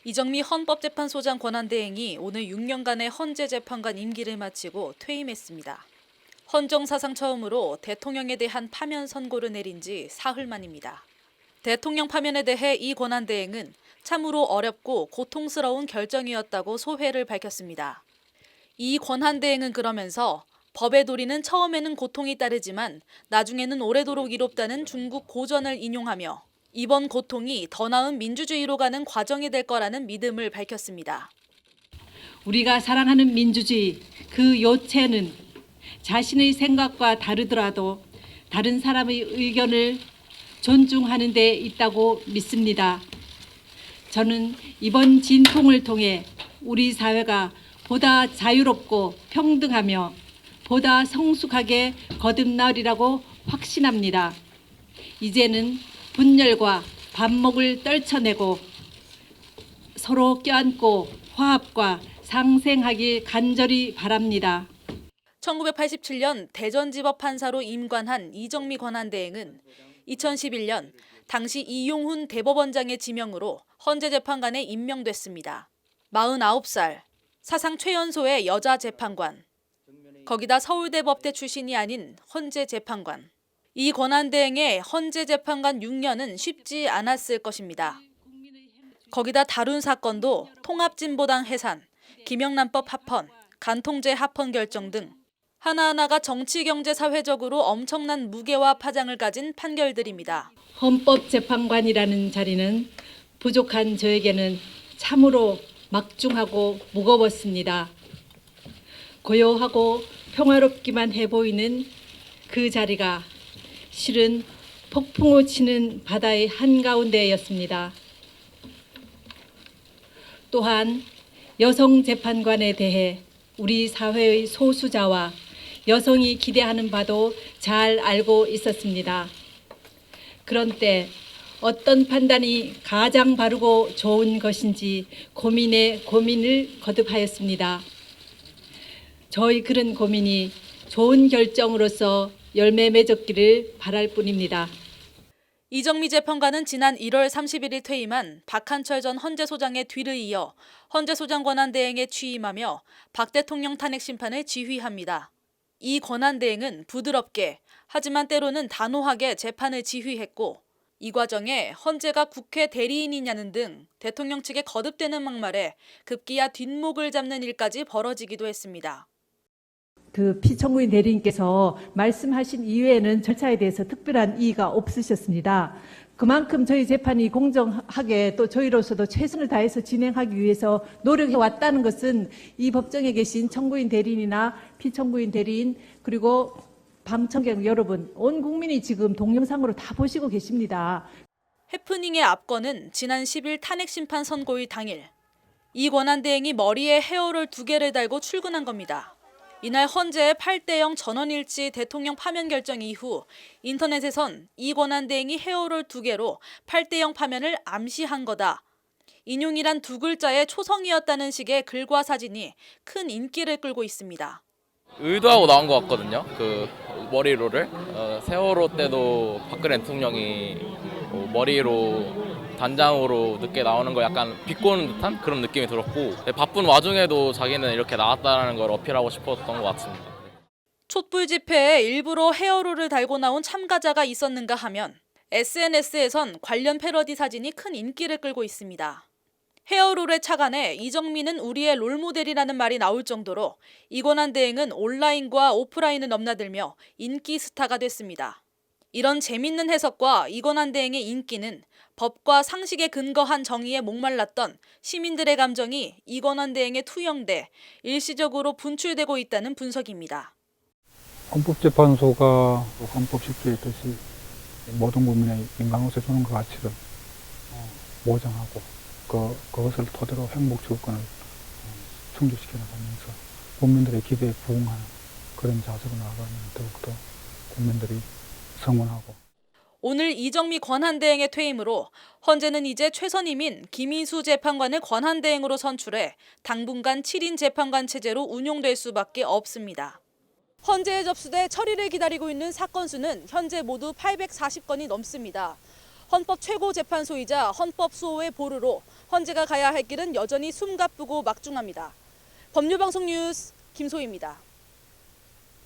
이정미 헌법재판소장 권한대행이 오늘 6년간의 헌재재판관 임기를 마치고 퇴임했습니다. 헌정 사상 처음으로 대통령에 대한 파면 선고를 내린 지 사흘 만입니다. 대통령 파면에 대해 이 권한대행은 참으로 어렵고 고통스러운 결정이었다고 소회를 밝혔습니다. 이 권한대행은 그러면서 법의 도리는 처음에는 고통이 따르지만 나중에는 오래도록 이롭다는 중국 고전을 인용하며 이번 고통이 더 나은 민주주의로 가는 과정이 될 거라는 믿음을 밝혔습니다. 우리가 사랑하는 민주주의, 그 요체는 자신의 생각과 다르더라도 다른 사람의 의견을 존중하는 데 있다고 믿습니다. 저는 이번 진통을 통해 우리 사회가 보다 자유롭고 평등하며 보다 성숙하게 거듭나리라고 확신합니다. 이제는 분열과 반목을 떨쳐내고 서로 껴안고 화합과 상생하길 간절히 바랍니다. 1987년 대전지법 판사로 임관한 이정미 권한대행은 2011년 당시 이용훈 대법원장의 지명으로 헌재재판관에 임명됐습니다. 49살, 사상 최연소의 여자 재판관, 거기다 서울대 법대 출신이 아닌 헌재재판관. 이 권한대행의 헌재재판관 6년은 쉽지 않았을 것입니다. 거기다 다룬 사건도 통합진보당 해산, 김영란법 합헌, 간통죄 합헌 결정 등 하나하나가 정치, 경제, 사회적으로 엄청난 무게와 파장을 가진 판결들입니다. 헌법재판관이라는 자리는 부족한 저에게는 참으로 막중하고 무거웠습니다. 고요하고 평화롭기만 해 보이는 그 자리가 실은 폭풍우 치는 바다의 한가운데였습니다. 또한 여성 재판관에 대해 우리 사회의 소수자와 여성이 기대하는 바도 잘 알고 있었습니다. 그런 때 어떤 판단이 가장 바르고 좋은 것인지 고민에 고민을 거듭하였습니다. 저의 그런 고민이 좋은 결정으로서 열매 맺었기를 바랄 뿐입니다. 이정미 재판관은 지난 1월 31일 퇴임한 박한철 전 헌재소장의 뒤를 이어 헌재소장 권한대행에 취임하며 박 대통령 탄핵 심판을 지휘합니다. 이 권한대행은 부드럽게 하지만 때로는 단호하게 재판을 지휘했고 이 과정에 헌재가 국회 대리인이냐는 등 대통령 측의 거듭되는 막말에 급기야 뒷목을 잡는 일까지 벌어지기도 했습니다. 그 피청구인 대리인께서 말씀하신 이외에는 절차에 대해서 특별한 이의가 없으셨습니다. 그만큼 저희 재판이 공정하게 또 저희로서도 최선을 다해서 진행하기 위해서 노력해 왔다는 것은 이 법정에 계신 청구인 대리인이나 피청구인 대리인 그리고 방청객 여러분, 온 국민이 지금 동영상으로 다 보시고 계십니다. 해프닝의 앞건은 지난 10일 탄핵 심판 선고일 당일 이 권한대행이 머리에 헤어롤 2개를 달고 출근한 겁니다. 이날 헌재의 8대0 전원일치 대통령 파면 결정 이후 인터넷에선 이 권한대행이 헤어롤 2개로 8대0 파면을 암시한 거다. 인용이란 2글자의 초성이었다는 식의 글과 사진이 큰 인기를 끌고 있습니다. 의도하고 나온 것 같거든요. 그 머리로를 세월호 때도 박근혜 대통령이 머리로 단장으로 늦게 나오는 걸 약간 비꼬는 듯한 그런 느낌이 들었고 바쁜 와중에도 자기는 이렇게 나왔다는 걸 어필하고 싶었던 것 같습니다. 촛불 집회에 일부러 헤어롤을 달고 나온 참가자가 있었는가 하면 SNS에선 관련 패러디 사진이 큰 인기를 끌고 있습니다. 헤어롤의 착안에 이정미는 우리의 롤모델이라는 말이 나올 정도로 이 권한대행은 온라인과 오프라인을 넘나들며 인기 스타가 됐습니다. 이런 재밌는 해석과 이 권한대행의 인기는 법과 상식에 근거한 정의에 목말랐던 시민들의 감정이 이 권한대행에 투영돼 일시적으로 분출되고 있다는 분석입니다. 헌법재판소가 헌법 10조에 있듯이 모든 국민의 인간으로서 주는 그 가치를 보장하고 그것을 토대로 행복주권을 충족시켜 나가면서 국민들의 기대에 부응하는 그런 자세로 나아가면 더욱더 국민들이 성원하고. 오늘 이정미 권한대행의 퇴임으로 헌재는 이제 최선임인 김인수 재판관을 권한대행으로 선출해 당분간 7인 재판관 체제로 운용될 수밖에 없습니다. 헌재에 접수돼 처리를 기다리고 있는 사건 수는 현재 모두 840건이 넘습니다. 헌법 최고재판소이자 헌법수호의 보루로 헌재가 가야 할 길은 여전히 숨가쁘고 막중합니다. 법률방송 뉴스 김소희입니다.